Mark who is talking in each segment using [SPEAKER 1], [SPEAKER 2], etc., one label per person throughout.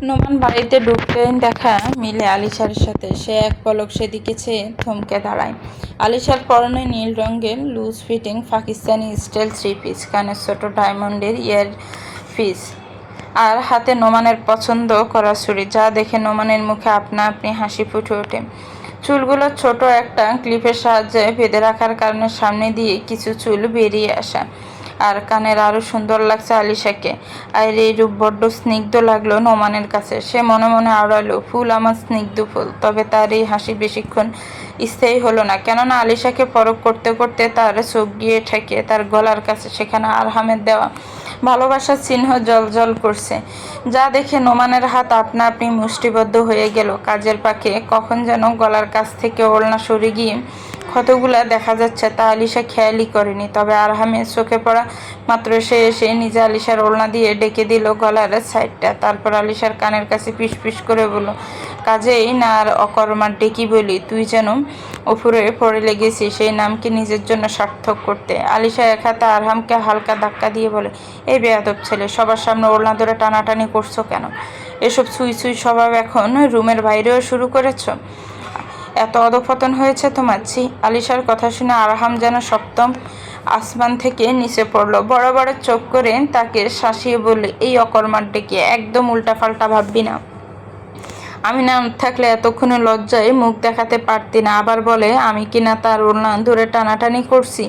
[SPEAKER 1] নোমান বাড়িতে ঢুকতে দেখা মিলে আলিশার সাথে। সে এক পলক সেদিকে চেয়ে থমকে দাঁড়ায়। আলিশার পরনে নীল রঙের loose fitting Pakistani style three piece, কানে ছোট ডায়মন্ডের ইয়ার পিস, আর হাতে নোমানের পছন্দ করা ছুরি, যা দেখে নোমানের মুখে আপনা আপনি হাসি ফুটে ওঠে। চুলগুলো ছোট একটা ক্লিপের সাহায্যে বেঁধে রাখার কারণে সামনে দিয়ে কিছু চুল বেরিয়ে আসা, আর কানের আরও সুন্দর লাগছে আলিশাকে। আর এই রূপ বড্ড স্নিগ্ধ লাগলো নোমানের কাছে। সে মনে মনে আওড়ালো, ফুল আমার স্নিগ্ধ ফুল। তবে তার এই হাসি বেশিক্ষণ স্থায়ী হলো না, কেননা আলিশাকে পরখ করতে করতে তার চোখ গিয়ে ঠেকে তার গলার কাছে। সেখানে আরহামের দেওয়া ভালোবাসার চিহ্ন জল করছে, যা দেখে নোমানের হাত আপনা আপনি মুষ্টিবদ্ধ হয়ে গেল। কাজের পাকে কখন যেন গলার কাছ থেকে ওড়না সরে গিয়ে ক্ষতগুলা দেখা যাচ্ছে, তা আলিশা খেয়ালই করেনি। তবে আরহামের চোখে পড়া মাত্র সে এসে নিজে আলিশার ওড়না দিয়ে ডেকে দিল গলার সাইডটা। তারপর আলিশার কানের কাছে পিস পিস করে বলল, কাজেই না আর অকর্মার ডেকি বলি, তুই যেন উপরে পড়ে লেগেছিস সেই নামকে নিজের জন্য সার্থক করতে। আলিশা এক হাতে আরহামকে হালকা ধাক্কা দিয়ে বলে, এই বেয়াদব ছেলে, সবার সামনে ওড়না ধরে টানাটানি করছো কেন? এসব ছুঁই ছুঁই স্বভাব এখন রুমের বাইরেও শুরু করেছ? এত অধঃপতন হয়েছে তোমার? ছি! আলিশার কথা শুনে আরহাম যেন সপ্তম আসমান থেকে নিচে পড়ল। বড় বড় চোখ করে তাকে শাসিয়ে বললে, এই অকর্মার ডেকে একদম উল্টাপাল্টা ভাববি না। আমি না থাকলে এতক্ষণে লজ্জায় মুখ দেখাতে পারতি না। আবার বলে আমি কিনা তার ওড়না ধরে টানাটানি করছি।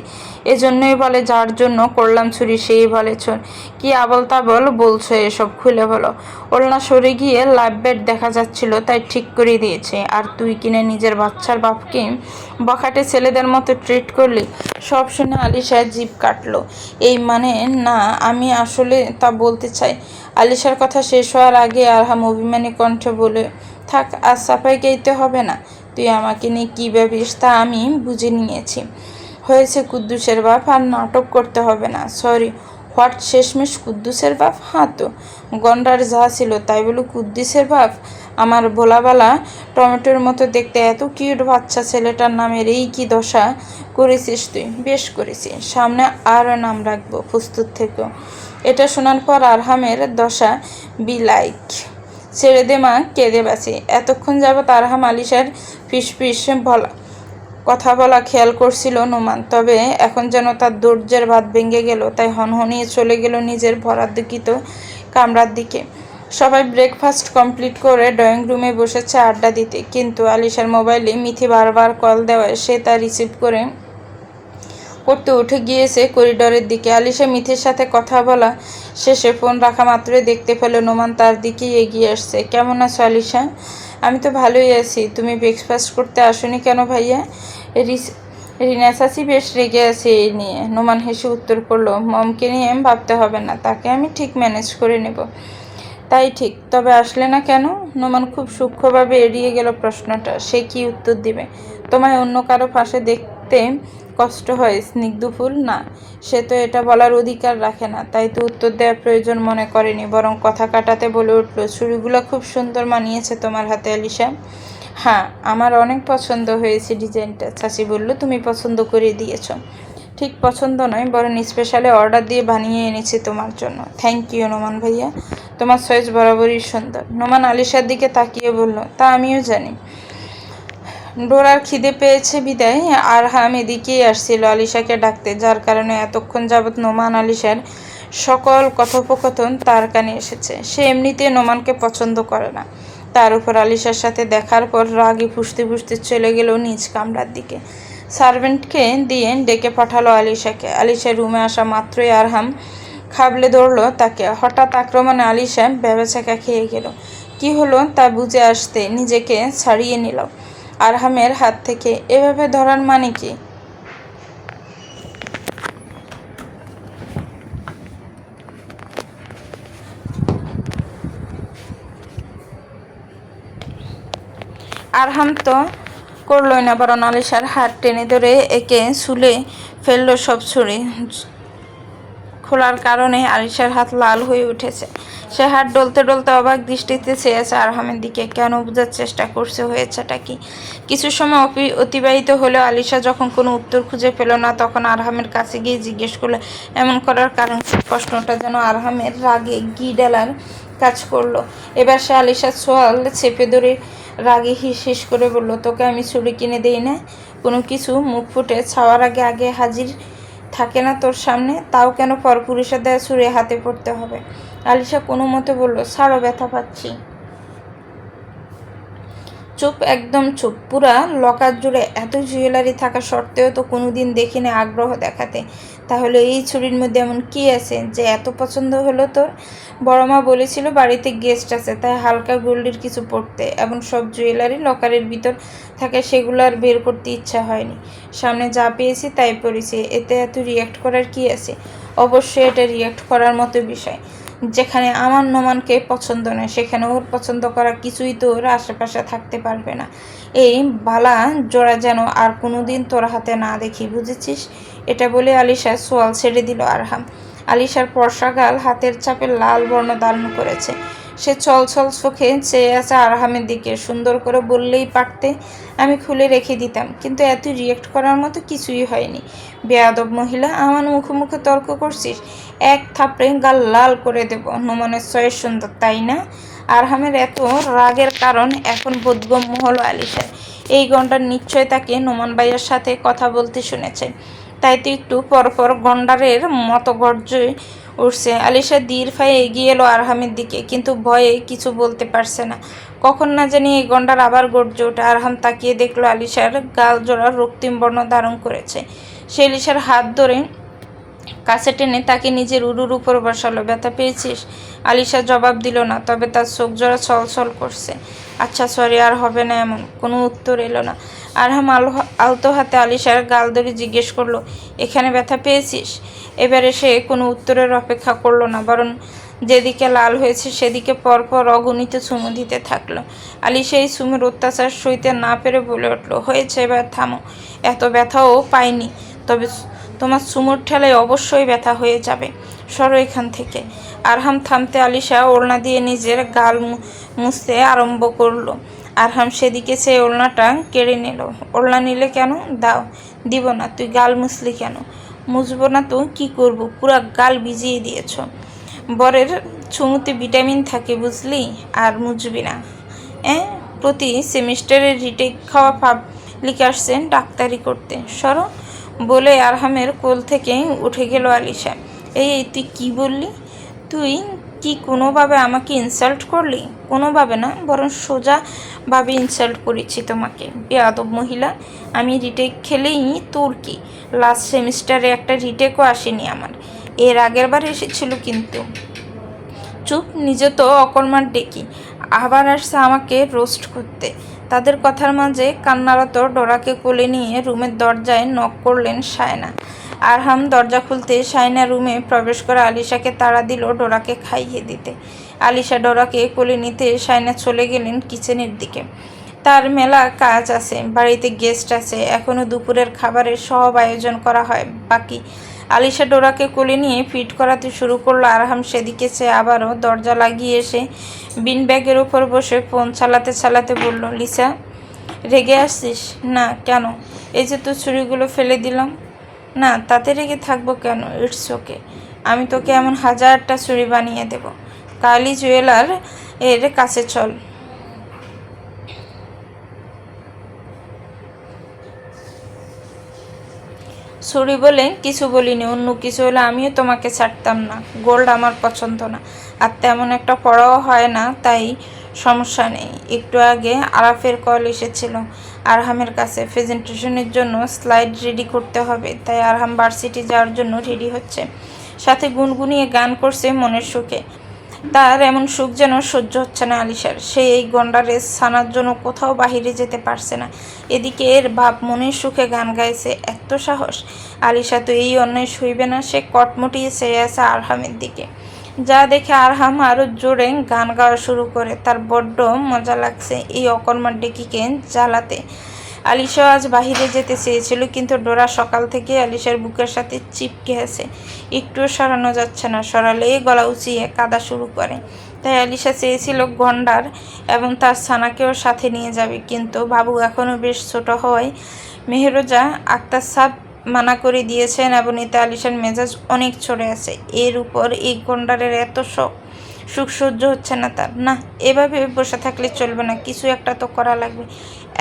[SPEAKER 1] এজন্যই বলে যার জন্য করলাম চুরি সেই বলে চোর। কি আবল তাবল বলছো এসব, খুলে বলো। ওড়না সরে গিয়ে লাভ বেড দেখা যাচ্ছিল, তাই ঠিক করে দিয়েছে। আর তুই কিনে নিজের বাচ্চার বাপকে বখাটে ছেলেদের মতো ট্রিট করলি। সব শুনে আলিশার জিভ কাটলো। এই মানে না, আমি আসলে তা বলতে চাই। আলিশার কথা শেষ হওয়ার আগে আরহাম অভিমানী কণ্ঠে বলে, থাক, আজ সাফাই গাইতে হবে না। তুই আমাকে নিয়ে কী ভাবিস তা আমি বুঝে নিয়েছি। হয়েছে কুদ্দুসের বাপ, আর নাটক করতে হবে না। Sorry, what? শেষমেশ কুদ্দুসের বাপ? হ্যাঁ তো, গন্ডার যা ছিল তাই বলে কুদ্দুসের বাপ? আমার ভোলাবালা টমেটোর মতো দেখতে এত কিউট বাচ্চা ছেলেটার নামের এই কি দশা করেছিস তুই? বেশ করেছিস, সামনে আরও নাম রাখবো, প্রস্তুত থেকো। এটা শোনার পর আরহামের দশা বিলাইক। ছেড়ে দে মা, কেঁদে বাঁচি। এতক্ষণ যাবৎ আরহাম আলিশার ফিসফিস কথা বলা খেয়াল করছিল নোমান, তবে এখন যেন তার ধৈর্যের বাঁধ ভেঙে গেল। তাই হনহনিয়ে চলে গেল নিজের ভরাদুকিত কামরার দিকে। সবাই ব্রেকফাস্ট কমপ্লিট করে ড্রয়িং রুমে বসেছে আড্ডা দিতে, কিন্তু আলিশার মোবাইলে মিথি বারবার কল দেওয়ায় সে তা রিসিভ করতে উঠে গিয়েছে করিডোরের দিকে। আলিশা মিথির সাথে কথা বলা শেষে ফোন রাখা মাত্রই দেখতে পেল নোমান তার দিকেই এগিয়ে আসছে। কেমন আছো আলিশা? আমি তো ভালোই আছি। তুমি ব্রেকফাস্ট করতে আসোনি কেন ভাইয়া? রিনা চাচি বেশ রেগে আছে এই নিয়ে। নোমান হেসে উত্তর করলো, মমকে নিয়ে ভাবতে হবে না, তাকে আমি ঠিক ম্যানেজ করে নেব। তাই ঠিক, তবে আসলে না কেন? নোমান খুব সূক্ষ্মভাবে এড়িয়ে গেল প্রশ্নটা। সে কি উত্তর দিবে? তোমায় অন্য কারো পাশে দেখতে কষ্ট হয় স্নিগ্ধ ফুল? না, সে তো এটা বলার অধিকার রাখে না, তাই তো উত্তর দেওয়ার প্রয়োজন মনে করেনি। বরং কথা কাটাতে বলে উঠল, ছুরিগুলো খুব সুন্দর মানিয়েছে তোমার হাতে আলিশা। হ্যাঁ, আমার অনেক পছন্দ হয়েছে ডিজাইনটা। চাচি বলল তুমি পছন্দ করে দিয়েছ। ঠিক পছন্দ নয়, বরং স্পেশালি অর্ডার দিয়ে বানিয়ে এনেছি তোমার জন্য। থ্যাংক ইউ নোমান ভাইয়া, তোমার চয়েস বরাবরই সুন্দর। নোমান আলিশার দিকে তাকিয়ে বলল, তা আমিও জানি। ডোরার খিদে পেয়েছে বিদায় আরহাম এদিকেই আসছিল আলিশাকে ডাকতে, যার কারণে এতক্ষণ যাবৎ নোমান আলিশার সকল কথোপকথন তার কানে এসেছে। সে এমনিতে নোমানকে পছন্দ করে না, তার উপর আলিশার সাথে দেখার পর রাগে ফুঁসতে ফুঁসতে চলে গেল নিজ কামরার দিকে। সার্ভেন্টকে দিয়ে ডেকে পাঠালো আলিশাকে। আলিশা রুমে আসা মাত্রই আরহাম খাবলে ধরলো তাকে। হঠাৎ আক্রমণে আলিশা ভ্যাবাচ্যাকা খেয়ে গেল। কি হলো তা বুঝে আসতে নিজেকে ছাড়িয়ে নিল আরহামের হাত থেকে। এভাবে ধরার মানে কি? আরহাম তো করলই না, বরং আলিশার হাত টেনে ধরে একে শুলে ফেললো। সব ছুরি খোলার কারণে আলিশার হাত লাল হয়ে উঠেছে। সে হাত ডলতে ডলতে অবাক দৃষ্টিতে চেয়েছে আরহামের দিকে। কেন বোঝার চেষ্টা করছে হয়েছেটা কি। কিছু সময় অতিবাহিত হলেও আলিশা যখন কোনো উত্তর খুঁজে পেল না, তখন আরহামের কাছে গিয়ে জিজ্ঞেস করলো, এমন করার কারণ? প্রশ্নটা যেন আরহামের রাগে ঘি ঢালার কাজ করলো। এবার সে আলিশার সোয়াল চেপে ধরে রাগে হিস হিস করে বলল, তোকে আমি ছুরি কিনে দেই না? কোনো কিছু মুখ ফুটে ছাওয়ার আগে আগে হাজির থাকে না তোর সামনে, তাও কেন পরপুরুষের দেয়া ছুরি হাতে পড়তে হবে? আলিশা কোনো মতে বলল, ছাড়ো, ব্যথা পাচ্ছি। চুপ, একদম চুপ। পুরা লকার জুড়ে এত জুয়েলারি থাকা সত্ত্বেও তো কোনোদিন দেখিনি আগ্রহ দেখাতে। তাহলে এই ছুরির মধ্যে এমন কি আছে যে এত পছন্দ হলো তোর? বড় মা বলেছিল বাড়িতে গেস্ট আছে, তাই হালকা গোল্ডের কিছু পরতে। এমন সব জুয়েলারি লকারের ভিতর থাকে, সেগুলো আর বের করতে ইচ্ছা হয়নি। সামনে যা পেয়েছি তাই পরেছি, এতে এত রিয়াক্ট করার কি আছে? অবশ্যই এটা রিয়াক্ট করার মতো বিষয়। যেখানে আমার নোমানকে পছন্দ নয়, সেখানে ওর পছন্দ করা কিছুই তো ওর আশেপাশে থাকতে পারবে না। এই বালা জোড়া যেন আর কোনোদিন তোর হাতে না দেখি, বুঝেছিস? এটা বলে আলিশা সোয়াল ছেড়ে দিল আরহাম। আলিশার ফর্সা গাল হাতের চাপে লাল বর্ণ ধারণ করেছে। সে ছলছল চোখে চেয়ে আছে আরহামের দিকে। সুন্দর করে বললেই পারতে, আমি খুলে রেখে দিতাম, কিন্তু এত রিয়েক্ট করার মতো কিছুই হয়নি। বেয়াদব মহিলা, আমার মুখে মুখে তর্ক করছিস? এক থাপড়ে গাল লাল করে দেব। নোমানের চয়েস সুন্দর, তাই না? আরহামের এত রাগের কারণ এখন বোধগম্য হলো আলিশার। এই গন্ডার নিশ্চয় তাকে নোমান ভাইয়ের সাথে কথা বলতে শুনেছে, তাই তো একটু পরপর গন্ডারের মতো গর্জে উঠছে। আলিশা ধীর পায়ে এগিয়ে এলো আরহামের দিকে, কিন্তু ভয়ে কিছু বলতে পারছে না। কখন না জানি এই গন্ডার আবার গর্জে ওঠে। আরহাম তাকিয়ে দেখলো আলিশার গাল জোড়া রক্তিম বর্ণ ধারণ করেছে। সে আলিশার হাত ধরে কাছে টেনে তাকে নিজের উরুর উপর বসালো। ব্যথা পেয়েছিস? আলিশা জবাব দিল না, তবে তার চোখ জোড়া ছলছল করছে। আচ্ছা সরি, আর হবে না। এমন কোনো উত্তর এলো না। আরহাম আলতো হাতে আলিশার গাল ধরে জিজ্ঞেস করলো, এখানে ব্যথা পেয়েছিস? এবারে সে কোনো উত্তরের অপেক্ষা করলো না, বরং যেদিকে লাল হয়েছে সেদিকে পরপর অগণিত চুমু দিতে থাকলো। আলিশা এই চুমুর অত্যাচার সইতে না পেরে বলে উঠলো, হয়েছে, এবার থামো। এত ব্যথাও পাইনি, তবে তোমার চুমুর ঠেলায় অবশ্যই ব্যথা হয়ে যাবে। সরো এখান থেকে। আরহাম থামতে আলিশা ওড়না দিয়ে নিজের গাল মুছতে আরম্ভ করলো। আরহাম সেদিকে চেয়ে ওড়নাটা কেড়ে নিল। ওড়না নিলে কেন? দাও। দিব না। তুই গাল মুছলি কেন? মুছবো না তো কি করব? পুরা গাল ভিজিয়ে দিয়েছ। বরের চুমুতে ভিটামিন থাকে বুঝলি, আর মুছবি না। প্রতি সেমিস্টারে রিটেক খাওয়া পাবলিক আসছেন ডাক্তারি করতে, সরো। বলে আরহামের কোল থেকে উঠে গেল আলিশা। এই তুই কি বললি? তুই কি কোনোভাবে আমাকে ইনসাল্ট করলি? কোনোভাবে না, বরং সোজাভাবে ইনসাল্ট করেছি তোমাকে, বেয়াদব মহিলা। আমি রিটেক খেলেই তোর কি? লাস্ট সেমিস্টারে একটা রিটেকও আসেনি আমার। এর আগের বার এসেছিল কিন্তু। চুপ, নিজে তো অকর্মার ডেকি, আবার আসছে আমাকে রোস্ট করতে। তাদের কথার মাঝে কান্নারত ডোরাকে কোলে নিয়ে রুমের দরজায় নক করলেন সায়না। আরহাম দরজা খুলতে সায়না রুমে প্রবেশ করে আলিশাকে তাড়া দিল ডোরাকে খাইয়ে দিতে। আলিশা ডোরাকে কোলে নিতে সায়না চলে গেলেন কিচেনের দিকে। তার মেলা কাজ আছে, বাড়িতে গেস্ট আছে, এখনও দুপুরের খাবারের সব আয়োজন করা হয় বাকি। আলিশা ডোরাকে কোলে নিয়ে ফিট করাতে শুরু করলো। আরহাম সেদিকে চেয়ে আবারও দরজা লাগিয়ে এসে বিন ব্যাগের উপর বসে ফোন চালাতে চালাতে বলল, লিসা, রেগে আসছিস? না, কেন? এই যে তোর ছুরিগুলো ফেলে দিলাম। না, তাতে রেগে থাকবো কেন? It's okay. আমি তোকে এমন 1000টা ছুরি বানিয়ে দেব। কালি জুয়েলার এর কাছে চল। ছুরি বলে কিছু বলিনি, অন্য কিছু হলে আমিও তোমাকে ছাড়তাম না। গোল্ড আমার পছন্দ না, আর তেমন একটা পড়াও হয় না, তাই সমস্যা নেই। একটু আগে আরাফের কল এসেছিল আরহামের কাছে। প্রেজেন্টেশনের জন্য স্লাইড রেডি করতে হবে, তাই আরহাম ভার্সিটি যাওয়ার জন্য রেডি হচ্ছে। সাথে গুনগুনিয়ে গান করছে মনের সুখে। তার এমন সুখ যেন সহ্য হচ্ছে না আলিশার। সে এই গন্ডারে ছানার জন্য কোথাও বাহিরে যেতে পারছে না। এদিকে এর বাপ মনের সুখে গান গাইছে, এত সাহস! আলিশা তো এই অন্যায় সইবে না। সে কটমটিয়ে চেয়ে আছে আরহামের দিকে, যা দেখে আরহাম আরও জোরে গান গাওয়া শুরু করে। তার বড্ড মজা লাগছে এই অকর্মার ডেকিকে জ্বালাতে। আলিশাও আজ বাহিরে যেতে চেয়েছিল, কিন্তু ডোরা সকাল থেকে আলিশার বুকের সাথে চিপকে আছে, একটুও সরানো যাচ্ছে না। সরালেই গলা উঁচিয়ে কাঁদা শুরু করে। তাই আলিশা চেয়েছিল গন্ডার এবং তার ছানাকেও সাথে নিয়ে যাবে, কিন্তু বাবু এখনও বেশ ছোট হওয়ায় মেহরোজা আক্তার সাব মানা করে দিয়েছেন এবং এতে আলিশার মেজাজ অনেক চড়ে আছে। এর উপর এই গন্ডারের এত শখ। সুখ সহ্য হচ্ছে না তার। না, এভাবে বসে থাকলে চলবে না, কিছু একটা তো করা লাগবে।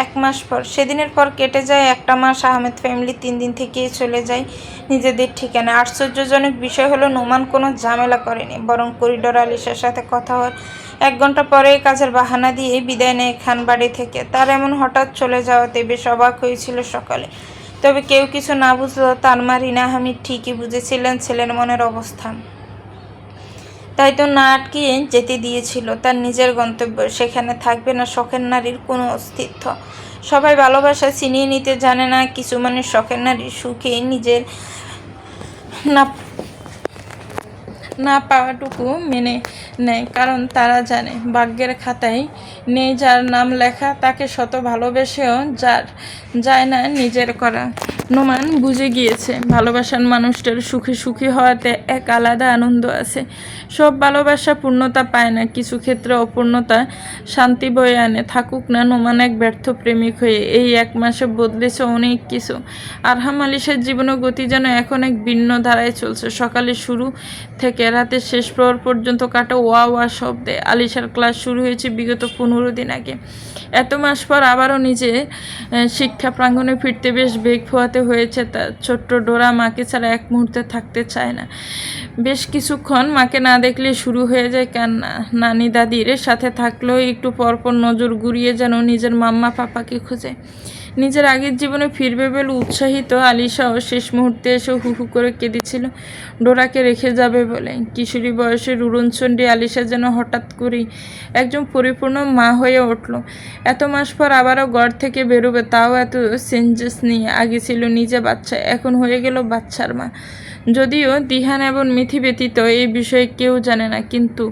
[SPEAKER 1] 1 মাস পর, সেদিনের পর কেটে যায় 1টা মাস। আহমেদ ফ্যামিলি 3 দিন থেকেই চলে যায় নিজেদের ঠিকানা। আশ্চর্যজনক বিষয় হলো নোমান কোনো ঝামেলা করেনি, বরং করিডোর আলিশার সাথে কথা হওয়ার 1 ঘন্টা পরেই কাজের বাহানা দিয়ে বিদায় নেয় খানবাড়ি থেকে। তার এমন হঠাৎ চলে যাওয়াতে বেশ অবাক হয়েছিল সকালে। তবে কেউ কিছু না বুঝলেও তার মা রিনা হামিদ ঠিকই বুঝেছিলেন ছেলের মনের অবস্থান। তাই তো না আটকিয়ে যেতে দিয়েছিল তার নিজের গন্তব্য। সেখানে থাকবে না শখের নারীর কোনো অস্তিত্ব। সবাই ভালোবাসা ছিনিয়ে নিতে জানে না, কিছু মানুষ শখের নারীর সুখে নিজের না না পাওয়াটুকু মেনে নেয়, কারণ তারা জানে ভাগ্যের খাতায় নেই যার নাম লেখা, তাকে শত ভালোবেসেও যার যায় না নিজের করা। নোমান বুঝে গিয়েছে ভালোবাসার মানুষটার সুখী সুখী হওয়াতে এক আলাদা আনন্দ আছে। সব ভালোবাসা পূর্ণতা পায় না, কিছু ক্ষেত্রে অপূর্ণতা শান্তি বয়ে আনে। থাকুক না নোমান এক ব্যর্থ প্রেমিক হয়ে। এই 1 মাসে বদলেছে অনেক কিছু। আরহাম আলিশার জীবনের গতি যেন এখন এক ভিন্ন ধারায় চলছে। সকালে শুরু থেকে রাতে শেষ প্রহর পর্যন্ত কাটা ওয়া ওয়া শব্দে। আলিশার ক্লাস শুরু হয়েছে বিগত 15 দিন আগে। এত মাস পর আবারও নিজে শিক্ষা প্রাঙ্গণে ফিরতে বেশ বেগ পোহাতে হয়েছে তার। ছোট্ট ডোরা মাকে ছাড়া এক মুহূর্তে থাকতে চায় না। বেশ কিছুক্ষণ মাকে না দেখলে শুরু হয়ে যায় কান্না। নানি দাদির সাথে থাকলেও একটু পরপর নজর ঘুরিয়ে যেন নিজের মাম্মা পাপাকে খোঁজে। নিজের আগের জীবনে ফিরবে বলে উৎসাহিত আলিশাও শেষ মুহূর্তে এসে হু হু করে কেঁদেছিল ডোরাকে রেখে যাবে বলে। কিশোরী বয়সের উড়নচণ্ডী আলিশা যেন হঠাৎ করেই একজন পরিপূর্ণ মা হয়ে উঠল। এত মাস পর আবারও ঘর থেকে বেরোবে, তাও এত চেঞ্জেস নিয়ে। আগে ছিল নিজে বাচ্চা, এখন হয়ে গেল বাচ্চার মা। যদিও দিহান এবং মিথি ব্যতীত এই বিষয়ে কেউ জানে না, কিন্তু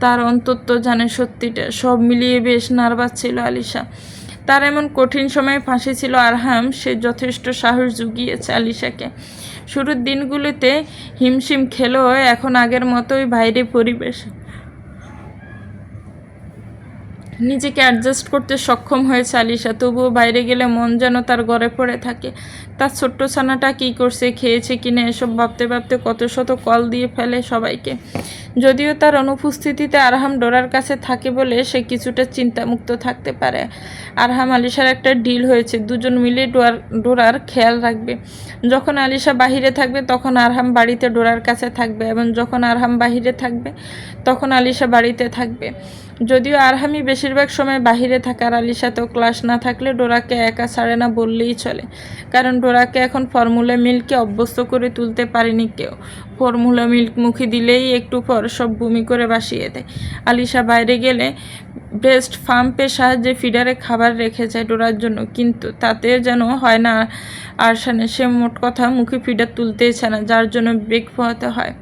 [SPEAKER 1] তার অন্তত জানে সত্যিটা। সব মিলিয়ে বেশ নার্ভাস ছিল আলিশা। তার এমন কঠিন সময়ে পাশে ছিল আরহাম। সে যথেষ্ট সাহস জুগিয়েছে আলিশাকে। শুরুর দিনগুলোতে হিমশিম খেলেও এখন আগের মতোই বাইরে পরিবেশ নিজেকে অ্যাডজাস্ট করতে সক্ষম হয়েছে আলিশা। তবুও বাইরে গেলে মন যেন তার ঘরে পড়ে থাকে। তার ছোট্ট ছানাটা কী করছে, খেয়েছে কিনা, এসব ভাবতে ভাবতে কত শত কল দিয়ে ফেলে সবাইকে। যদিও তার অনুপস্থিতিতে আরহাম ডোরার কাছে থাকে বলে সে কিছুটা চিন্তামুক্ত থাকতে পারে। আরহাম আলিশার একটা ডিল হয়েছে, দুজন মিলে ডোরার খেয়াল রাখবে। যখন আলিশা বাহিরে থাকবে তখন আরহাম বাড়িতে ডোরার কাছে থাকবে, এবং যখন আরহাম বাহিরে থাকবে তখন আলিশা বাড়িতে থাকবে। যদিও আরহামই বেশিরভাগ সময় বাহিরে থাকার, আলিশাতেও ক্লাস না থাকলে ডোরাকে একা ছাড়ে না বললেই চলে। কারণ ডোরাকে এখন ফর্মুলা মিল্কে অভ্যস্ত করে তুলতে পারেনি কেউ। ফর্মুলা মিল্ক মুখে দিলেই একটু পর সব বমি করে বাসিয়ে দেয়। আলিশা বাইরে গেলে ব্রেস্ট পাম্পের সাহায্যে ফিডারে খাবার রেখে যায় ডোরার জন্য, কিন্তু তাতে যেন হয় না আরশানে। সে মোট কথা মুখে ফিডার তুলতেই চায় না, যার জন্য বেগ পোহাতে হয়।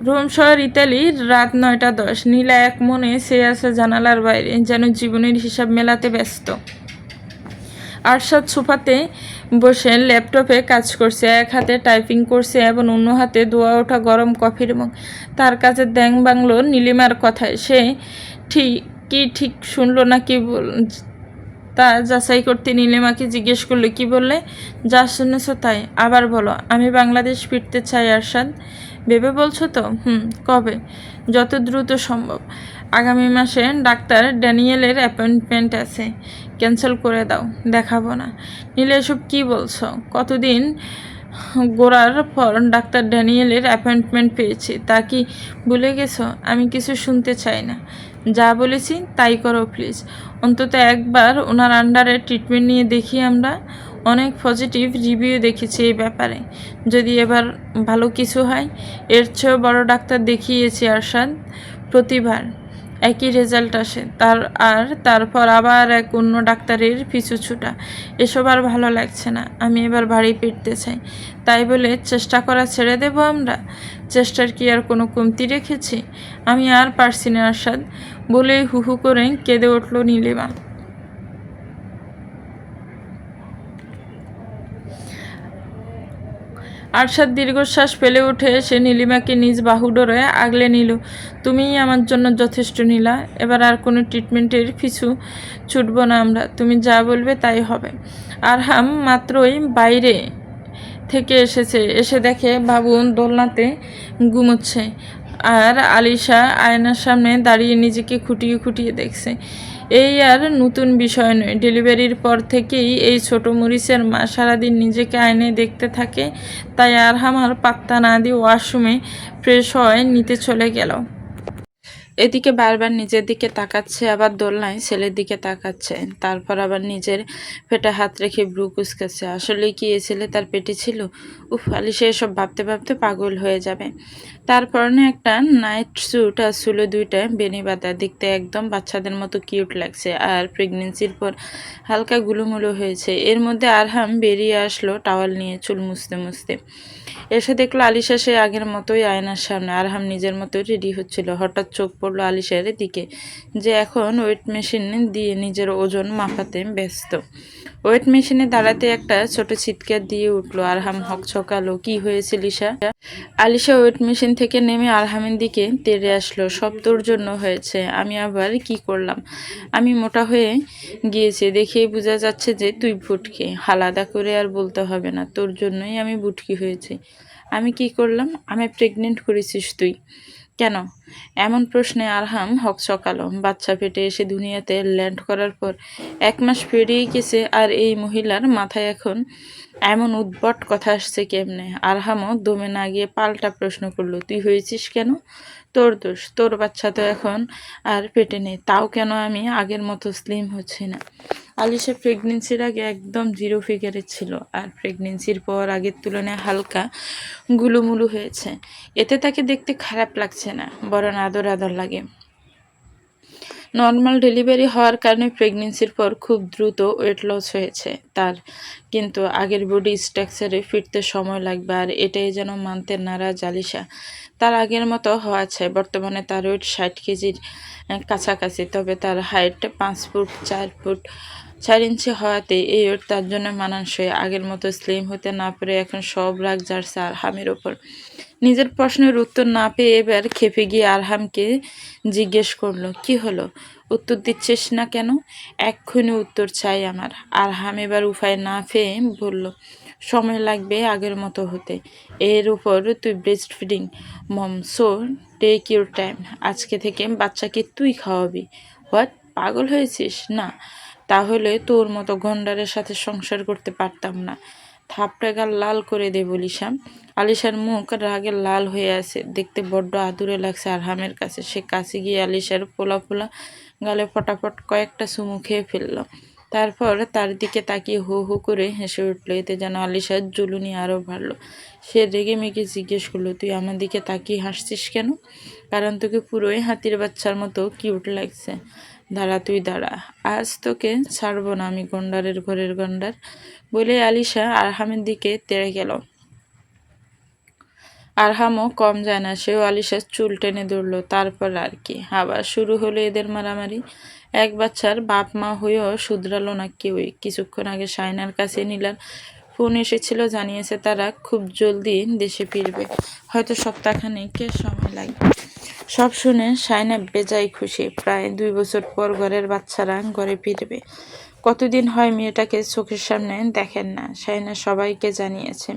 [SPEAKER 1] রোম শহর ইতালি, রাত 9:10। নীলা এক মনে সে আছে জানালার বাইরে, যেন জীবনের হিসাব মেলাতে ব্যস্ত। আরশাদ সোফাতে বসে ল্যাপটপে কাজ করছে, এক হাতে টাইপিং করছে এবং অন্য হাতে ধোয়া ওঠা গরম কফির মগ। তার কাছে দ্যাং বাংলো নীলিমার কথায় সে ঠিক শুনলো না কি তা যাচাই করতে নীলিমাকে জিজ্ঞেস করলো, কি বললে? যা শুনেছ তাই আবার বলো। আমি বাংলাদেশ ফিরতে চাই আরশাদ। ভেবে বলছো তো? কবে? যত দ্রুত সম্ভব। আগামী মাসে ডাক্তার ড্যানিয়েলের অ্যাপয়েন্টমেন্ট আছে, ক্যান্সেল করে দাও, দেখাবো না। নীলা এসব কী বলছো? কতদিন গোড়ার পর ডাক্তার ড্যানিয়েলের অ্যাপয়েন্টমেন্ট পেয়েছি, তা কি ভুলে গেছো? আমি কিছু শুনতে চাই না, যা বলেছি তাই করো প্লিজ। অন্তত একবার ওনার আন্ডারে ট্রিটমেন্ট নিয়ে দেখি আমরা। অনেক পজিটিভ রিভিউ দেখেছি এই ব্যাপারে। যদি এবার ভালো কিছু হয়। এর চেয়েও বড় ডাক্তার দেখিয়েছি আরশাদ, প্রতিবার একই রেজাল্ট আসে। তারপর আবার এক অন্য ডাক্তারের পিছু ছুটা। এসব আর ভালো লাগছে না। আমি এবার বাড়ি ফিরতে চাই। তাই বলে চেষ্টা করা ছেড়ে দেব আমরা? চেষ্টার কি আর কোনো কমতি রেখেছি? আমি আর পারছি না আরশাদ, বলেই হু হু করে কেঁদে উঠল নীলিমা। আরশাদ দীর্ঘশ্বাস ফেলে উঠে সে নীলিমাকে নিজ বাহুডোরে আগলে নিল। তুমিই আমার জন্য যথেষ্ট নীলা, এবার আর কোনো ট্রিটমেন্টের পিছু ছুটব না আমরা। তুমি যা বলবে তাই হবে। আরহাম মাত্রই বাইরে থেকে এসে দেখে বাবু দোলনাতে ঘুমোচ্ছে। আর আলিশা আয়নার সামনে দাঁড়িয়ে নিজেকে খুঁটিয়ে খুঁটিয়ে দেখছে। এই আর নতুন বিষয় নয়, ডেলিভারির পর থেকেই এই ছোট মরিচের মা সারাদিন নিজেকে আয়নায় দেখতে থাকে। তাই আরহাম আর পাত্তা না দিয়ে ওয়াশরুমে ফ্রেশ হয়ে নিতে চলে গেল। এদিকে বারবার নিজের দিকে তাকাচ্ছে, আবার দোলনায় ছেলের দিকে তাকাচ্ছে, তারপর আবার নিজের পেটে হাত রেখে ব্রু কুচকাচ্ছে। আসলে কি এ ছেলে তার পেটে ছিল? উফ, আলিশা এসব ভাবতে ভাবতে পাগল হয়ে যাবে। তার পরনে একটা নাইট স্যুট আর চুলে দুইটা বেনি বাঁধা, দেখতে একদম বাচ্চাদের মতো কিউট লাগছে। আর প্রেগনেন্সির পর হালকা গুলুমুলু হয়েছে। এর মধ্যে আরহাম বেরিয়ে আসলো টাওয়াল নিয়ে চুল মুছতে মুছতে। এসে দেখলো আলিশা সে আগের মতোই আয়নার সামনে। আরহাম নিজের মতোই রেডি হচ্ছিল। হঠাৎ চোখ পড়লো আলিশার দিকে, যে এখন ওয়েট মেশিন দিয়ে নিজের ওজন মাপাতে ব্যস্ত। ওয়েট মেশিনে দাঁড়াতে একটা ছোট চিৎকার দিয়ে উঠলো। আরহাম হকচকালো। কি হয়েছে লিসা? আলিশা ওয়েট মেশিন থেকে নেমে আরহামের দিকে তেড়ে আসলো। সব তোর জন্য হয়েছে। আমি আবার কি করলাম? আমি মোটা হয়ে গিয়েছি, দেখেই বোঝা যাচ্ছে যে তুই ভুটকি। আলাদা করে আর বলতে হবে না, তোর জন্যই আমি ভুটকি হয়েছি। আমি কি করলাম? আমি প্রেগনেন্ট করেছিস তুই। কেন? এমন প্রশ্নে আরহাম হকচকালো। বাচ্চা পেটে এসে দুনিয়াতে ল্যান্ড করার পর 1 মাস পেরিয়ে গেছে, আর এই মহিলার মাথায় এখন এমন উদ্ভট কথা আসছে কেমনে? আরহামও দমে না গিয়ে পাল্টা প্রশ্ন করলো, তুই হয়েছিস কেন? তোর দোষ। তোর বাচ্চা তো এখন আর পেটে নেই, তাও কেন আমি আগের মতো স্লিম হচ্ছি না? আলিশা প্রেগনেন্সির আগে একদম জিরো ফিগারে ছিল, আর প্রেগনেন্সির পর আগের তুলনায় হালকা গুলুমুলু হয়েছে। এতে তাকে দেখতে খারাপ লাগছে না, বরং আদর আদর লাগে। নর্মাল ডেলিভারি হওয়ার কারণে প্রেগনেন্সির পর খুব দ্রুত ওয়েট লস হয়েছে তার, কিন্তু আগের বডি স্ট্রাকচারে ফিরতে সময় লাগবে, আর এটাই যেন মানতে নারাজ আলিশা। তার আগের মতো হওয়া চাই। বর্তমানে তার ওয়েট 60 কেজির কাছাকাছি, তবে তার হাইট 5 ফুট 4 ফুট 4 ইঞ্চি হওয়াতে এই ওয়েট তার জন্য মানানসই। আগের মতো স্লিম হতে না পেরে এখন সব রাগ ঝাড়ছে আরহামের ওপর। নিজের প্রশ্নের উত্তর না পেয়ে এবার খেপে গিয়ে আরহামকে জিজ্ঞেস করলো, কি হলো? উত্তর দিচ্ছিস না কেন? এক্ষুনি উত্তর চাই আমার। আরহাম এবার উপায় না পেয়ে বলল, সময় লাগবে আগের মতো হতে। এর উপর তুই breast feeding mom, so take your time. আজকে থেকে বাচ্চাকে তুই খাওয়াবি। হোয়াট? পাগল হয়েছিস? না, তাহলে তোর মতো গন্ডারের সাথে সংসার করতে পারতাম না। থাপড়ে গাল লাল করে দে বলিসাম। আলিশার মুখ রাগে লাল হয়ে আছে, দেখতে বড্ড আদুরে লাগছে আরহামের কাছে। সে কাছে গিয়ে আলিশার পোলা পোলা গালে ফটাফট কয়েকটা চুমু খেয়ে ফেলল। তারপর তার দিকে তাকিয়ে হু হু করে হেসে উঠল। এতে যেন আলিশার জ্বলুনি আরও বাড়ল। সে রেগে মেগে জিজ্ঞেস করলো, তুই আমার দিকে তাকিয়ে হাসছিস কেন? কারণ তোকে পুরোই হাতির বাচ্চার মতো কিউট লাগছে। দাঁড়া, তুই দাঁড়া, আজ তোকে ছাড়বো না আমি, গন্ডারের ঘরের গন্ডার। বলে আলিশা আরহামের দিকে তেড়ে গেল। আরহামও কম যায় না, সেও আলিশার চুল টেনে ধরলো। তারপর আর কি, আবার শুরু হলো এদের মারামারি। এক বাচ্চার বাপ মা হয়েও শুধরালো না কেউই। কিছুক্ষণ আগে শাইনার কাছে নীলার ফোন এসেছিল, জানিয়েছে তারা খুব জলদি দেশে ফিরবে, হয়তো সপ্তাহখানেক সময় লাগবে। সব শুনে শাইনা বেজায় খুশি। প্রায় 2 বছর পর ঘরের বাচ্চারা ঘরে ফিরবে। কতদিন হয় মেয়েটাকে চোখের সামনে দেখেন না। শাইনা সবাইকে জানিয়েছে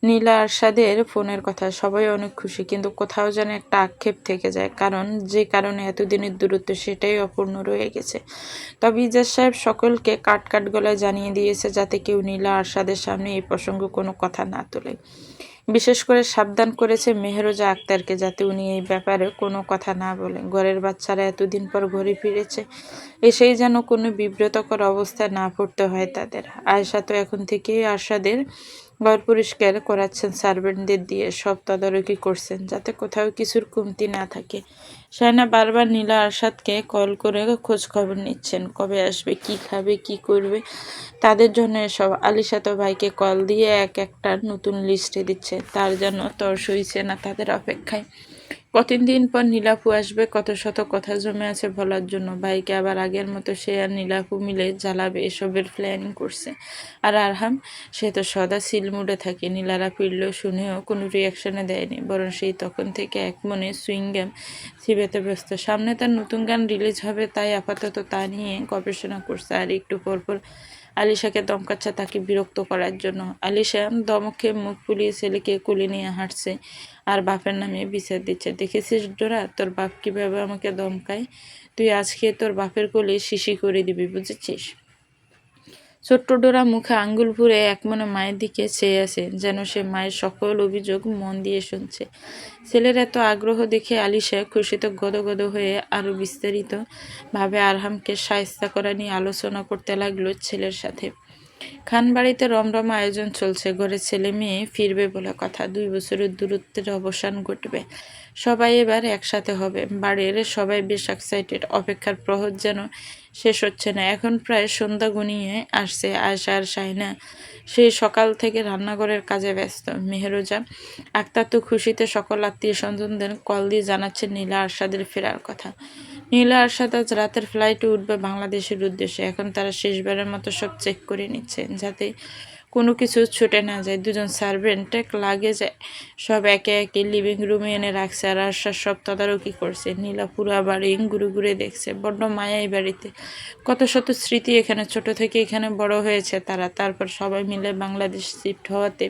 [SPEAKER 1] নীলা আরশাদের ফোনের কথা। সবাই অনেক খুশি, কিন্তু কোথাও যেন একটা আক্ষেপ থেকে যায়, কারণ যে কারণে এতদিনের দূরত্ব সেটাই অপূর্ণ রয়ে গেছে। তবে ইজাজ সাহেব সকলকে কাট কাট গলায় জানিয়ে দিয়েছে যাতে কেউ নীলা আরশাদের সামনে এই প্রসঙ্গে কোনো কথা না তোলে। বিশেষ করে সাবধান করেছে মেহরোজা আক্তারকে, যাতে উনি এই ব্যাপারে কোনো কথা না বলেন। ঘরের বাচ্চারা এতদিন পর ঘরে ফিরেছে, এসেই যেন কোনো বিব্রতকর অবস্থায় না পড়তে হয় তাদের। আয়েশা তো এখন থেকেই আরশাদের ঘর পরিষ্কার করাচ্ছেন, সার্ভেন্টদের দিয়ে সব তদারকি করছেন, যাতে কোথাও কিছুর কমতি না থাকে। শায়না বারবার নীলা আরশাদকে কল করে খোঁজ খবর নিচ্ছেন, কবে আসবে, কি খাবে, কি করবে তাদের জন্য এসব। আলিশা তো ভাইকে কল দিয়ে একটা নতুন লিস্টে দিচ্ছে, তার জন্য তর সইছে না তাদের অপেক্ষায়। কতদিন পর নীলাপু আসবে, কত শত কথা জমে আছে বলার জন্য। ভাইকে আবার আগের মতো সে আর নীলাপু মিলে জ্বালাবে, এসবের প্ল্যানিং করছে। আর আরহাম, সে তো সদা সিলমুডে থাকে। নীলারা ফিরলেও শুনেও কোনো রিয়াকশনে দেয়নি, বরং সেই তখন থেকে এক মনে সুইংগাম চিবাতে ব্যস্ত। সামনে তার নতুন গান রিলিজ হবে, তাই আপাতত তা নিয়ে গবেষণা করছে। আর একটু পরপর আলিশাকে দমকাচ্ছে তাকে বিরক্ত করার জন্য। আলিশা দমকে মুখ ফুলিয়ে ছেলেকে কোলে নিয়ে হাঁটছে। আর বাপের নামে বিচার দিচ্ছে। দেখেছিস ডোরা, তোর বাপ কিভাবে আমাকে ধমকায়? তুই আজকে তোর বাপের কোলে শিশি করে দিবি, বুঝেছিস? ছোট্ট ডোরা মুখে আঙ্গুল ভরে একমনে মায়ের দিকে চেয়ে আছে, যেন সে মায়ের সকল অভিযোগ মন দিয়ে শুনছে। ছেলের এত আগ্রহ দেখে আলিশা খুশিতে গদগদ হয়ে আরো বিস্তারিত ভাবে আরহামকে শায়েস্তা করা নিয়ে আলোচনা করতে লাগলো ছেলের সাথে। খানবাড়িতে রমরমা আয়োজন চলছে। ঘরে ছেলে মেয়ে ফিরবে বলে কথা। 2 বছরের দূরত্বের অবসান ঘটবে। সবাই এবার একসাথে হবে। বাড়ির সবাই বেশ এক্সাইটেড। অপেক্ষার প্রহর যেন শেষ হচ্ছে না। এখন প্রায় সন্ধ্যা ঘনিয়ে আসছে। আয়শা আর শাহিনা সেই সকাল থেকে রান্নাঘরের কাজে ব্যস্ত। মেহরোজা আক্তার তো খুশিতে সকল আত্মীয় স্বজনদের কল দিয়ে জানাচ্ছেন নীলা আরশাদের ফেরার কথা। নীলা আরশাদ আজ রাতের ফ্লাইটে উঠবে বাংলাদেশের উদ্দেশ্যে। এখন তারা শেষবারের মতো সব চেক করে নিচ্ছে, যাতে কোনো কিছু ছুটে না যায়। দুজন সার্ভেন্ট লাগেজ সব একে একে লিভিং রুমে এনে রাখছে, আর আরশাদ সব তদারকি করছে। নীলা পুরা বাড়ি ঘুরে ঘুরে দেখছে। বড্ড মায়া এই বাড়িতে। কত শত স্মৃতি এখানে। ছোট থেকে এখানে বড় হয়েছে তারা। তারপর সবাই মিলে বাংলাদেশ শিফট হওয়াতে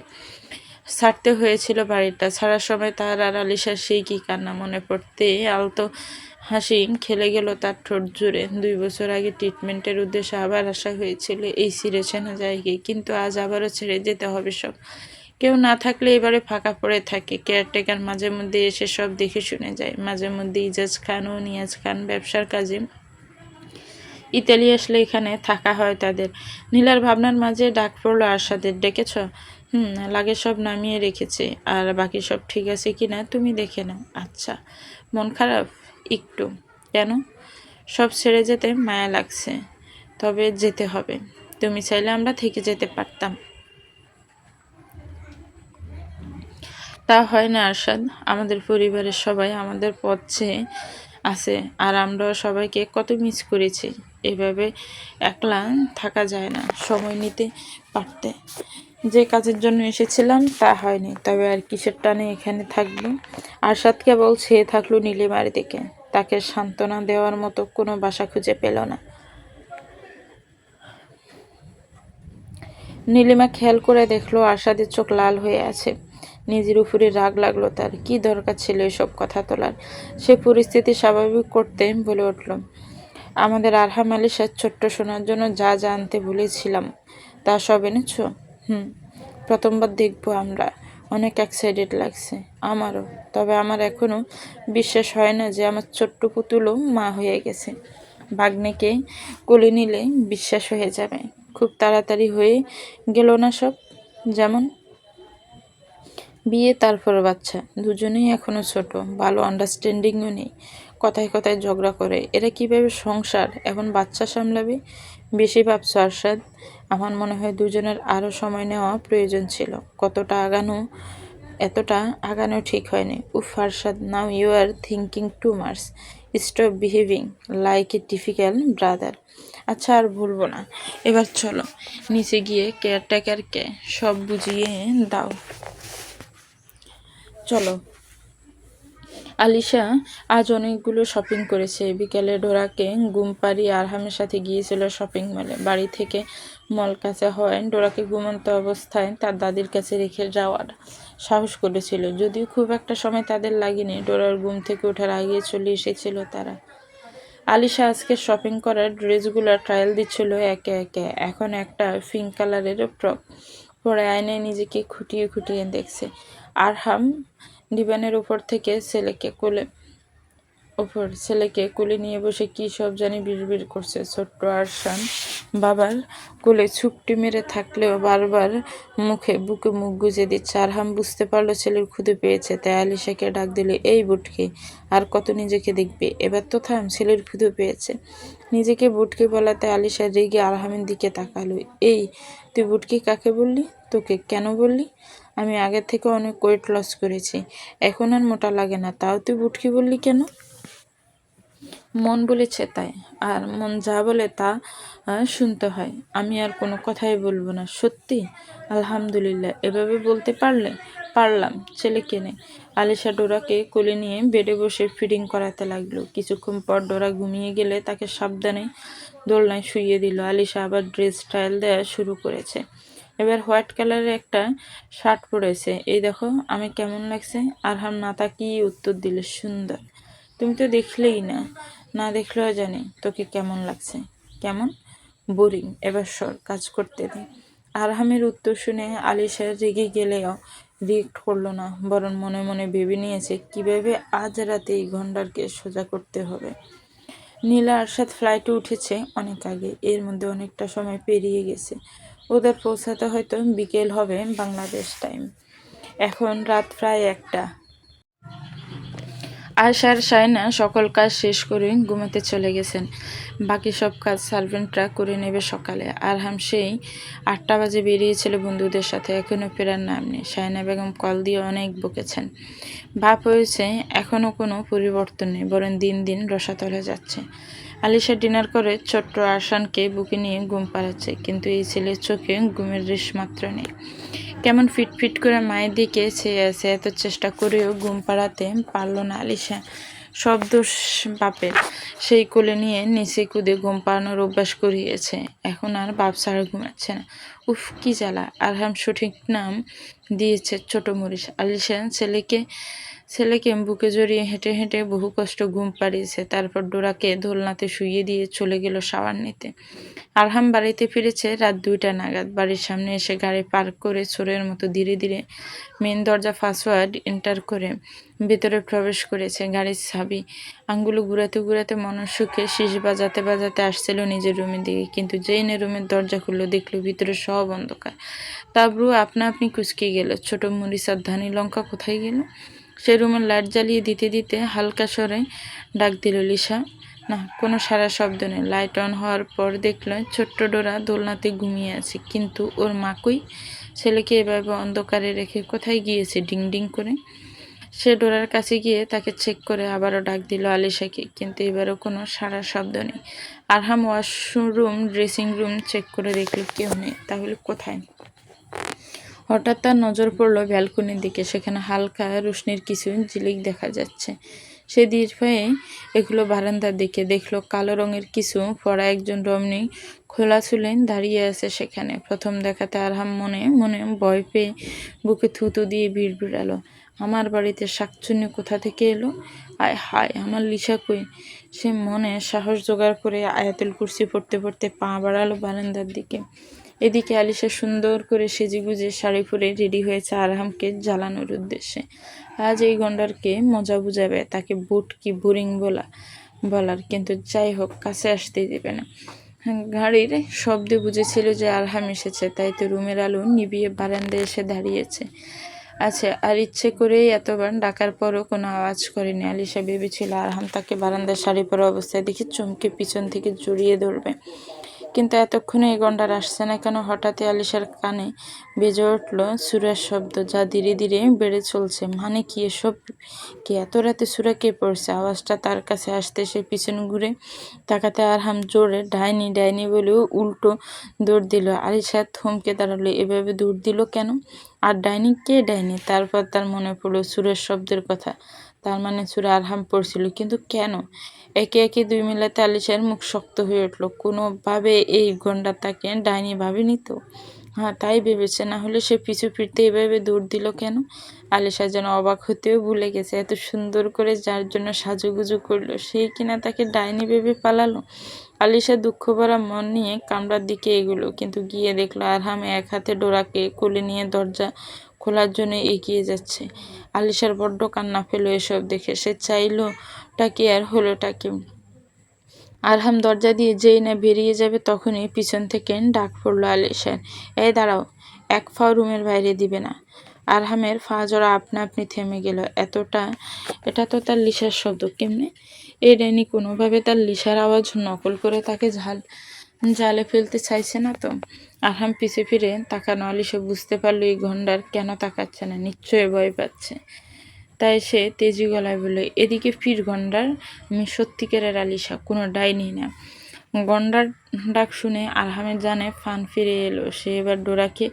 [SPEAKER 1] ছাড়তে হয়েছিল বাড়িটা। ছাড়ার সময় তার আর আলিশার সেই কি কান্না মনে পড়তে আলতো হাসি খেলে গেল তার ঠোঁট জুড়ে। 2 বছর আগে ট্রিটমেন্টের উদ্দেশ্যে আবার আসা হয়েছিল এই চিরচেনা জায়গায়, কিন্তু আজ আবারও ছেড়ে যেতে হবে সব। কেউ না থাকলে এবারে ফাঁকা পড়ে থাকে। কেয়ারটেকার মাঝে মধ্যে এসে সব দেখে শুনে যায়। মাঝে মধ্যে ইজাজ খান ও নিয়াজ খান ব্যবসার কাজে ইতালি আসলে এখানে থাকা হয় তাদের। নীলার ভাবনার মাঝে ডাক পড়লো আরশাদের। ডেকেছ? লাগে সব নামিয়ে রেখেছে। আর বাকি সব ঠিক আছে কিনা তুমি দেখে নাও। আচ্ছা। মন খারাপ? একটু। কেন? সব ছেড়ে যেতে মায়া লাগছে। তবে যেতে হবে। তুমি চাইলে আমরা থেকে যেতে পারতাম। তা হয় না আরশাদ। আমাদের পরিবারের সবাই আমাদের পথ চেয়ে আছে, আর আমরাও সবাইকে কত মিস করেছি। এভাবে একলা থাকা যায় না। সময় নিতে পারতে। যে কাজের জন্য এসেছিলাম তা হয়নি, তবে আর কিসের টানে এখানে থাকবো? আরশাদ কেবল চেয়ে থাকলো নীলিমার দিকে। তাকে সান্ত্বনা দেওয়ার মতো কোনো বাসা খুঁজে পেল না। নীলিমা খেয়াল করে দেখলো আরশাদের চোখ লাল হয়ে আছে। নিজের উপরে রাগ লাগলো তার। কি দরকার ছিল এসব কথা তোলার? সে পরিস্থিতি স্বাভাবিক করতে বলে উঠল, আমাদের আরহাম আলিশার ছোট্ট সোনার জন্য যা যা আনতে বলেছিলাম তা সব এনেছো? প্রথমবার দেখবো আমরা। অনেক এক্সাইটেড লাগছে আমারও। তবে আমার এখনো বিশ্বাস হয় না যে আমার ছোট্ট পুতুলও মা হয়ে গেছে। ভাগ্নেকে কোলে নিলে বিশ্বাস হয়ে যাবে। খুব তাড়াতাড়ি হয়ে গেল না সব? যেমন বিয়ে, তারপর বাচ্চা। দুজনেই এখনো ছোট। ভালো আন্ডারস্ট্যান্ডিংও নেই। কথায় কথায় ঝগড়া করে। এরা কিভাবে সংসার এখন বাচ্চা সামলাবে? বেশি ভাবছো আরশাদ? আমার মনে হয় দুজনের আরও সময় নেওয়া প্রয়োজন ছিল। এতটা আগানো ঠিক হয়নি। উফ Arshad, now you are thinking too much. Stop behaving like a typical brother. আচ্ছা, আর ভুলবো না। এবার চলো নিচে গিয়ে কেয়ারটেকারকে সব বুঝিয়ে দাও। চলো। আলিশা আজ অনেকগুলো শপিং করেছে। বিকেলে ডোরাকে ঘুম পাড়িয়ে আরহামের সাথে গিয়েছিল শপিং মলে। বাড়ি থেকে মল কাছে হওয়ায় ডোরাকে ঘুমন্ত অবস্থায় তার দাদির কাছে রেখে যাওয়ার সাহস করেছিল। যদিও খুব একটা সময় তাদের লাগেনি। ডোরার ঘুম থেকে ওঠার আগে চলে এসেছিল তারা। আলিশা আজকে শপিং করার ড্রেসগুলো ট্রায়াল দিচ্ছিল একে একে। এখন একটা পিঙ্ক কালারের ফ্রক পরে আয়নায় নিজেকে খুঁটিয়ে খুঁটিয়ে দেখছে। আরহাম ডিভানের উপর থেকে ছেলেকে কোলে নিয়ে বসে কী সব জানি বিড়বিড় করছে। ছোট্ট আরশান বাবার কোলে ছুপটি মেরে থাকলেও বারবার বুকে মুখ গুজে দিচ্ছে। আরহাম বুঝতে পারলো ছেলের ক্ষুধে পেয়েছে, তাই আলিশাকে ডাক দিল, এই বুটকি, আর কত নিজেকে দেখবে? এবার তো থাম, ছেলের ক্ষুধে পেয়েছে। নিজেকে বুটকি বলাতে আলিশা রেগে আরহামের দিকে তাকালো। এই, তুই বুটকি কাকে বললি? তোকে কেন বললি? আমি আগের থেকে অনেক ওয়েট লস করেছি, এখন আর মোটা লাগে না, তাও তুই বুটকি বললি কেন? মন বলেছে তাই, আর মন যা বলে তা শুনতে হয়। আমি আর কোনো কথাই বলবো না। সত্যি? আলহামদুলিল্লাহ। এভাবে বলতে পারলে? পারলাম। ছেলে কেনে? আলিশা ডোরাকে কোলে নিয়ে বেডে বসে ফিডিং করাতে লাগলো। কিছুক্ষণ পর ডোরা ঘুমিয়ে গেলে তাকে সাবধানে দোলনায় শুইয়ে দিল। আলিশা আবার ড্রেস ট্রায়াল দেওয়া শুরু করেছে। এবার হোয়াইট কালারের একটা শার্ট পরেছে। এই দেখো আমি কেমন লাগছে? আরহাম না তাকিয়ে উত্তর দিল, সুন্দর। তুমি তো দেখলেই না, না দেখলেও জানি তোকে কেমন লাগছে। কেমন? বোরিং। এবার সর, কাজ করতে দে। আরহামের উত্তর শুনে আলিশা রেগে গেলেও রিয়েক্ট করলো না, বরং মনে মনে ভেবে নিয়েছে কিভাবে আজ রাতে এই গন্ডারকে সোজা করতে হবে। নীলা আরশাদ ফ্লাইটে উঠেছে অনেক আগে, এর মধ্যে অনেকটা সময় পেরিয়ে গেছে। ওদের পৌঁছাতে হয়তো বিকেল হবে বাংলাদেশ টাইম। এখন রাত প্রায় 1টা। আয়শা আর শায়না সকল কাজ শেষ করে ঘুমাতে চলে গেছেন। বাকি সব কাজ সার্ভেন্টরা করে নেবে সকালে। আরহাম সেই 8টা বাজে বেরিয়েছিল বন্ধুদের সাথে, এখনও ফেরার নাম নেই। শায়না বেগম কল দিয়ে অনেক বকেছেন। ভাব হয়েছে এখনও কোনো পরিবর্তন নেই, বরং দিন দিন রসাতলে যাচ্ছে। আলিশা ডিনার করে ছোট্ট আরশানকে বুকে নিয়ে ঘুম পাড়াচ্ছে, কিন্তু এই ছেলের চোখে ঘুমের রেশ মাত্র নেই। কেমন ফিট করে মায়ের দিকে চেয়ে আছে। এত চেষ্টা করেও ঘুম পাড়াতে পারল না আলিশা। সব দোষ বাপের। সেই কোলে নিয়ে নিচে কুদে ঘুম পাড়ানোর অভ্যাস করিয়েছে, এখন আর বাপ ছাড়া ঘুমাচ্ছে না। উফ, কি জ্বালা! আরহাম সঠিক নাম দিয়েছে ছোট মরিচ। আলিশা ছেলেকে বুকে জড়িয়ে হেঁটে হেঁটে বহু কষ্ট ঘুম পাড়িয়েছে। তারপর ডোরাকে দোলনাতে শুইয়ে দিয়ে চলে গেল শাওয়ার নিতে। আরহাম বাড়িতে ফিরেছে রাত 2টা নাগাদ। বাড়ির সামনে এসে গাড়ি পার্ক করে চোরের মতো ধীরে ধীরে মেন দরজা পাসওয়ার্ড এন্টার করে ভেতরে প্রবেশ করেছে। গাড়ির চাবি আঙ্গুলে ঘুরাতে ঘুরাতে মনের সুখে শীষ বাজাতে বাজাতে আসছিল নিজের রুমের দিকে, কিন্তু যেই না রুমের দরজা খুললো, দেখলো ভিতরে সব অন্ধকার। তাবরু আপনা আপনি কুচকে গেল। ছোট মরিচ আর ধানি লঙ্কা কোথায় গেল? সে রুমের লাইট জ্বালিয়ে দিতে দিতে হালকা স্বরে ডাক দিল, লিসা। না, কোনো সারা শব্দ নেই। লাইট অন হওয়ার পর দেখল ছোট্ট ডোরা দোলনাতে ঘুমিয়ে আছে, কিন্তু ওর মা কই? ছেলেকে এভাবে অন্ধকারে রেখে কোথায় গিয়েছে ডিং ডিং করে? সে ডোরার কাছে গিয়ে তাকে চেক করে আবারও ডাক দিল আলিশাকে, কিন্তু এবারও কোনো সারা শব্দ নেই। আরহাম ওয়াশরুম, ড্রেসিং রুম চেক করে দেখল কেউ নেই। তাহলে কোথায়? হঠাৎ তার নজর পড়ল ব্যালকনির দিকে। সেখানে হালকা রোশনির কিছু ঝিলিক দেখা যাচ্ছে। সে ধীর পায়ে এগুলো বারান্দার দিকে। দেখলো কালো রঙের কিছু পরা একজন রমণী খোলা চুলে দাঁড়িয়ে আছে সেখানে। প্রথম দেখাতে আরহাম মনে মনে ভয় পেয়ে বুকে থুতু দিয়ে বিড়বিড়ালো, আমার বাড়িতে শাকচুন্নি কোথা থেকে এলো? আয় হায়, আমার লিসা কই? সে মনে সাহস জোগাড় করে আয়াতুল কুরসি পড়তে পড়তে পা বাড়ালো বারান্দার দিকে। এদিকে আলিশা সুন্দর করে সেজেগুজে শাড়ি পরে রেডি হয়েছে আরহামকে জ্বালানোর উদ্দেশ্যে। আজ এই গন্ডারকে মজা বুঝাবে, তাকে বুট কি বোরিং বলার, কিন্তু যাই হোক কাছে আসতে দেবে না। গাড়ির শব্দে বুঝেছিল যে আরহাম এসেছে, তাই তো রুমের আলো নিভিয়ে বারান্দায় এসে দাঁড়িয়েছে। আচ্ছা, আর ইচ্ছে করেই এতবার ডাকার পরও কোনো আওয়াজ করেনি। আলিশা ভেবেছিল আরহাম তাকে বারান্দায় শাড়ি পরা অবস্থায় দেখে চমকে পিছন থেকে জড়িয়ে ধরবে, কিন্তু এতক্ষণে এই গন্ডার আসছে না কেন? হঠাৎই আলিশার কানে বেজে উঠল সুরার শব্দ, যা ধীরে ধীরে বেড়ে চলছে। মানে কি এসব? কি এত রাতে সুরা কে পড়ছে? আওয়াজটা তার কাছে আসতে সে পিছন ঘুরে তাকাতে আরহাম জোরে ডাইনি ডাইনি বলেও উল্টো দৌড় দিল। আলিশা থমকে দাঁড়ালো, এভাবে দৌড় দিল কেন? আর ডাইনি কে? ডাইনি? তারপর তার মনে পড়ল সুরের শব্দের কথা। তার মানে সুরা আরহাম পড়ছিল, কিন্তু কেন? একে একে দুই মিলাতে আলিশার মুখ শক্ত হয়ে উঠল। কোনোভাবে এই গন্ডা তাকে ডাইনি ভাবেনি তো? হ্যাঁ, তাই ভেবেছে। না হলে সে পিছু ফিরতে এভাবে দৌড় দিল কেন? আলিশা যেন অবাক হতেও ভুলে গেছে। এত সুন্দর করে যার জন্য সাজুগুজু করলো, সেই কিনা তাকে ডাইনি ভেবে পালালো। আলিশা দুঃখ ভরা মন নিয়ে কামরার দিকে এগোলো, কিন্তু গিয়ে দেখলো আরহাম এক হাতে ডোরাকে কোলে নিয়ে দরজা খোলার জন্য এগিয়ে যাচ্ছে। আলিশার বড্ড কান্না পেল এসব দেখে। সে চাইলোটা কি আর হলোটা কি? আরহাম দরজা দিয়ে যেই না বেরিয়ে যাবে, তখনই পিছন থেকে ডাক পড়ল আলিশার, এই দাঁড়াও, এক পাও রুমের বাইরে দিবে না। আরহামের পা জোড়া আপনা আপনি থেমে গেল। এটা তো তার লিসার শব্দ। কেমনে? এই ডাইনি কোনোভাবে তার লিসার আওয়াজ নকল করে তাকে জালে ফেলতে চাইছে না তো? আরহাম পিছে ফিরে তাকানো। আলিশা বুঝতে পারলো এই গন্ডার কেন তাকাচ্ছে না, নিশ্চয়ই ভয় পাচ্ছে। তাই সে তেজি গলায় বলল, এদিকে ফির গন্ডার, আমি সত্যিকারের আলিশা, কোনো ডাইনি না। গন্ডার ডাক শুনে আরহামের জানে ফান ফিরে এলো। সে এবার ডোরাকে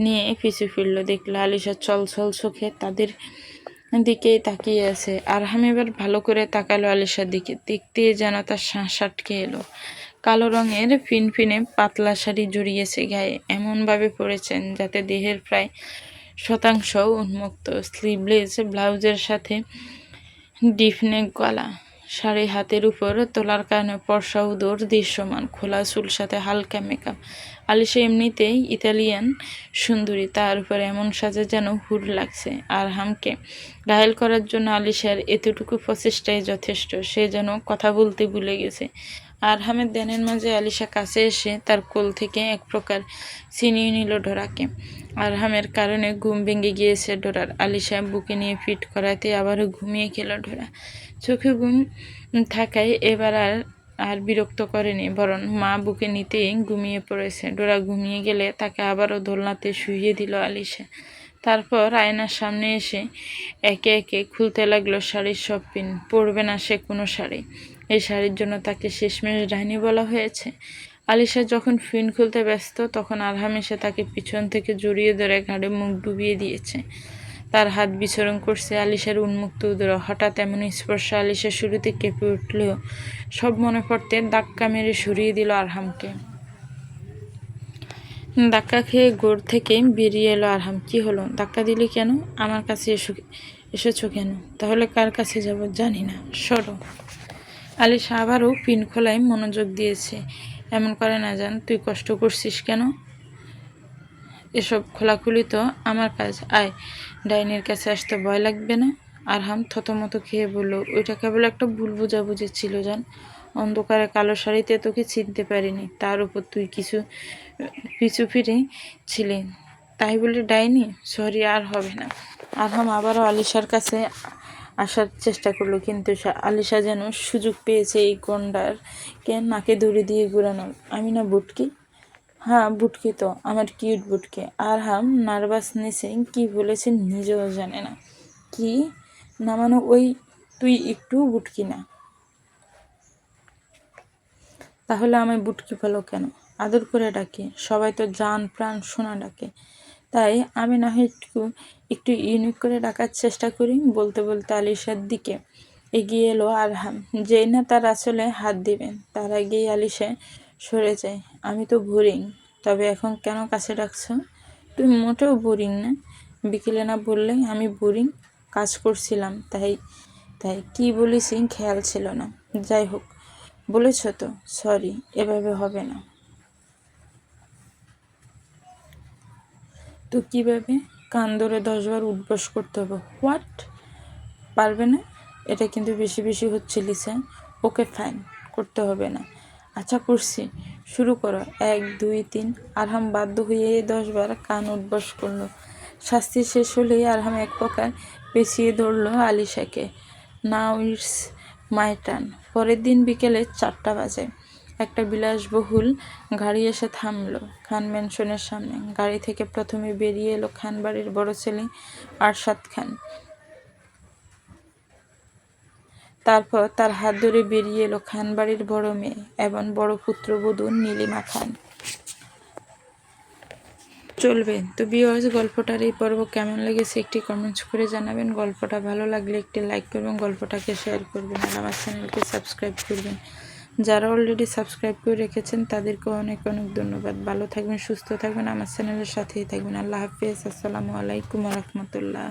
[SPEAKER 1] নিয়ে পিছু ফিরল। দেখলো আলিশা ছলছল চোখে তাদের দিকেই তাকিয়ে আছে। আরহাম এবার ভালো করে তাকালো আলিশার দিকে। দেখতে যেন তার শ্বাস আটকে এলো। কালো রঙের ফিনফিনে পাতলা শাড়ি জড়িয়েছে গায়ে, এমনভাবে পরেছেন যাতে দেহের প্রায় শতাংশ উন্মুক্ত। স্লিভলেস ব্লাউজের সাথে ডিপনেক গলা, শাড়ি হাতের উপর তোলার কারণে ফর্সা উদর দৃশ্যমান, খোলা চুল সাথে হালকা মেকআপ। আলিশা এমনিতেই ইতালিয়ান সুন্দরী, তার উপর এমন সাজে যেন হুর লাগছে। আরহামকে ঘায়েল করার জন্য আলিশার এতটুকু প্রচেষ্টাই যথেষ্ট। সে যেন কথা বলতে ভুলে গেছে। আরহামের ধ্যানের মাঝে আলিশা কাছে এসে তার কোল থেকে এক প্রকার ছিনিয়ে নিল ডোরাকে। আরহামের কারণে ঘুম ভেঙে গিয়েছে ডোরার। আলিশা বুকে নিয়ে ফিট করাতে আবারও ঘুমিয়ে গেল ডোরা। চোখে ঘুম থাকায় এবার আর বিরক্ত করেনি, বরং মা বুকে নিতেই ঘুমিয়ে পড়েছে। ডোরা ঘুমিয়ে গেলে তাকে আবারও দোলনাতে শুইয়ে দিল আলিশা। তারপর আয়নার সামনে এসে একে একে খুলতে লাগলো শাড়ির সব পিন। পরবে না সে কোনো শাড়ি। এই শাড়ির জন্য তাকে শেষমেশ ডাইনি বলা হয়েছে। আলিশা যখন পিন খুলতে ব্যস্ত, তখন আরহাম এসে তাকে পিছন থেকে জড়িয়ে ধরে ঘাড়ে মুখ ডুবিয়ে দিয়েছে। তার হাত বিচরণ করছে আলিশার উন্মুক্ত উদর। হঠাৎ এমন স্পর্শ আলিশা শুরুতে কেঁপে উঠলেও সব মনে পড়তে ধাক্কা মেরে সরিয়ে দিল আরহামকে। ধাক্কা খেয়ে গোড় থেকে বেরিয়ে এলো আরহাম। কি হলো? ধাক্কা দিলি কেন? আমার কাছে এসেছো কেন? তাহলে কার কাছে যাব? জানি না, সরো। আলিশা আবারও পিন খোলায় মনোযোগ দিয়েছে। এমন করে না জান, তুই কষ্ট করছিস কেন? এসব খোলাখুলি তো আমার কাজ। আয়, ডাইনির কাছে আসতে ভয় লাগবে না? আরহাম থতমত খেয়ে বলল, ওইটা কেবল একটা ভুল বোঝাবুঝি ছিল জান। অন্ধকারে কালো শাড়িতে তোকে চিনতে পারিনি, তার উপর তুই পিছু ফিরে ছিলেন, তাই বলে ডাইনি? সরি, আর হবে না। আরহাম আবারও আলিশার কাছে আসার চেষ্টা করলো, কিন্তু আলিশা যেন সুযোগ পেয়েছে এই গন্ডারকে নাকে দড়ি দিয়ে ঘুরানোর। আমি না বুটকি? হ্যাঁ বুটকি তো, আমার কিউট বুটকি। আরহাম নার্ভাসনেসে কি বলেছেন নিজেও জানে না। কি না মানে ওই, তুই একটু বুটকি না? তাহলে আমায় বুটকি বলো কেন? আদর করে ডাকে, সবাই তো জান প্রাণ সোনা ডাকে, তাই আমি না হয় একটু ইউনিক করে ডাকার চেষ্টা করি। বলতে বলতে আলিশার দিকে এগিয়ে এলো আরহাম, যেই না তার আসলে হাত দিবেন, তার আগেই আলিশা সরে যায়। আমি তো বোরিং, তবে এখন কেন কাছে ডাকছো? তুমি মোটেও বোরিং না। বিকেলে না বললে আমি বোরিং? কাজ করছিলাম, তাই তাই কি বলেছি খেয়াল ছিল না। যাই হোক, বলেছ তো, সরি, এভাবে হবে না। তো কীভাবে? কান ধরে 10 বার উঠবস করতে হবে। হোয়াট? পারবে না? এটা কিন্তু বেশি বেশি হচ্ছে লিসা। ওকে ফাইন, করতে হবে না। আচ্ছা করছি, শুরু করো। 1 2 3। আরহাম বাধ্য হয়ে 10 বার কান উঠবস করলো। শাস্তি শেষ হলেই আরহাম এক প্রকার পেঁচিয়ে ধরলো আলিশাকে। Now it's my turn. পরের দিন বিকেলে 4টা বাজে একটা বিলাসবহুল গাড়ি এসে থামলো খান ম্যানশনের সামনে। গাড়ি থেকে প্রথমে বেরিয়ে এলো খান বাড়ির বড় ছেলে আরশাদ খান। তারপর তার হাত ধরে বেরিয়ে এলো খান বাড়ির বড় মেয়ে এবং বড় পুত্রবধূ নীলিমা খান। চলবে তো ভিউয়ার্স, গল্পটার এই পর্ব কেমন লেগেছে একটি কমেন্টস করে জানাবেন। গল্পটা ভালো লাগলে একটি লাইক করবেন, গল্পটাকে শেয়ার করবেন আর আমার চ্যানেলকে সাবস্ক্রাইব করবেন। যারা অলরেডি সাবস্ক্রাইব করে রেখেছেন তাদেরকে অনেক অনেক ধন্যবাদ। ভালো থাকবেন, সুস্থ থাকবেন, আমার চ্যানেলের সাথেই থাকবেন। আল্লাহ হাফিজ। আসসালামু আলাইকুম ওয়া রাহমাতুল্লাহ।